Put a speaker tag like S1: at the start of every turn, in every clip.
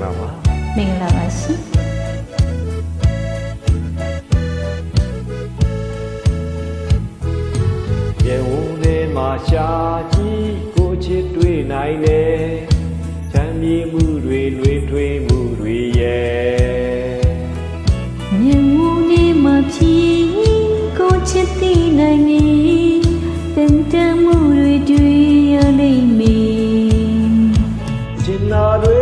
S1: ပါပါ
S2: မင်္ဂလာပါရှင်
S1: ရေဝုန်းထဲမှာရှာကြည့်ကိုချစ်တွေ့နိုင်တယ်ချမ်းမြေမှုတွေလွေထွေးမှုတွေရဲ့
S2: မြင်မှုနဲ့မှဖြီးကိုချစ်သိနိုင်မည်တန်တမှုတွေတွေ့ရလိမ့်မည်
S1: ချင်နာတွေ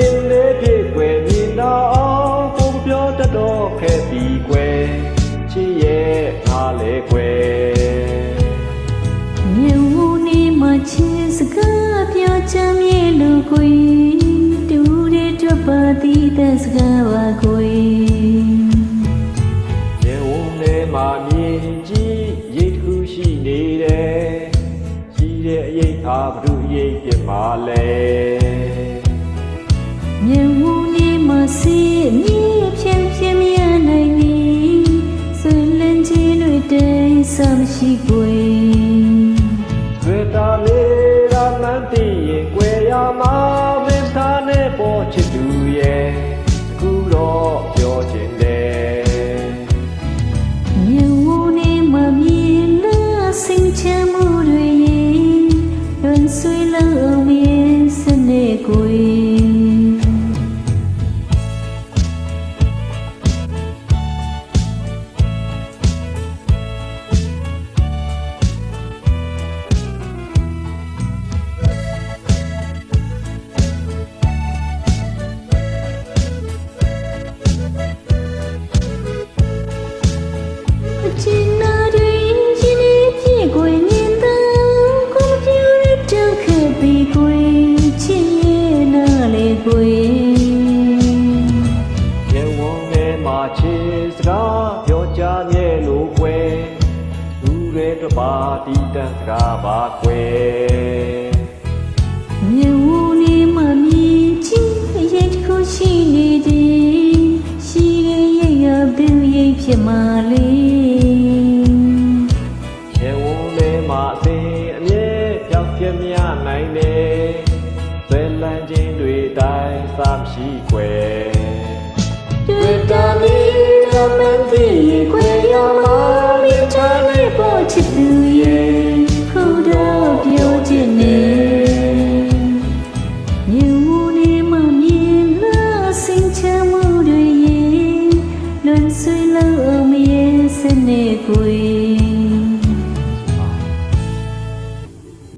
S1: ရင်လေးပြေွယ်မြင်တော့အောင်ကိုပြောတတ်တော့ခဲ့ပြီးွယ်ချစ်ရဲ့အားလေွယ်
S2: မြင်မှုနဲ့မှချစ်စကားပြောချမ်းမြေလို့ကိုတူတဲ့တွေ့ပါသည်တဲ့စကားပါကို
S1: ရေဝုန်းထဲမှာမြင်ကြည့်ရိတ်တစ်ခုရှိနေတယ်ရှိတဲ့အရေးအားဘုရိတ်ပြပါလေ
S2: မြင်မှုနဲ့မှစီမြည်ဖြင်းဖြင်းမြနိုင်မည်ဆွေလန်းခြင်းတွေတိတ်ဆမရှိကို
S1: တွေ့တာလေးကမှန်းသိရင်ကြွယ်ရမှာမင်းသားနဲ့ပေါ်ချစ်သူရဲ့အခုတော့ပြောချင်တယ်
S2: မြင်မှုနဲ့မှမြင်လို့စင်ချမ်းမှုတွေလွန်ဆွေးလုံးမြင်စနေကို
S1: ရေဝုန်းထဲမှာချစ်စကားပြောကြမြဲလို့ွယ်လူတွေတပါတီးတန်းစကားပါွယ်
S2: မြင်ဝူနေမှမြင်ကြည့်ရိတ်ခုရှိနေသည်ရှိရဲ့ရိတ်ရဘယ်ရိတ်ဖြစ်မှလေ
S1: ရေဝုန်းထဲမှာအစဉ်အမြဲပြောင်းပြမြနိုင်တယ်ဆွဲလန်းခြင်းတွေတိုင်းစားမရှိွယ်
S2: တွေ့တာလေးကမှန်းသိရင်ခွေရ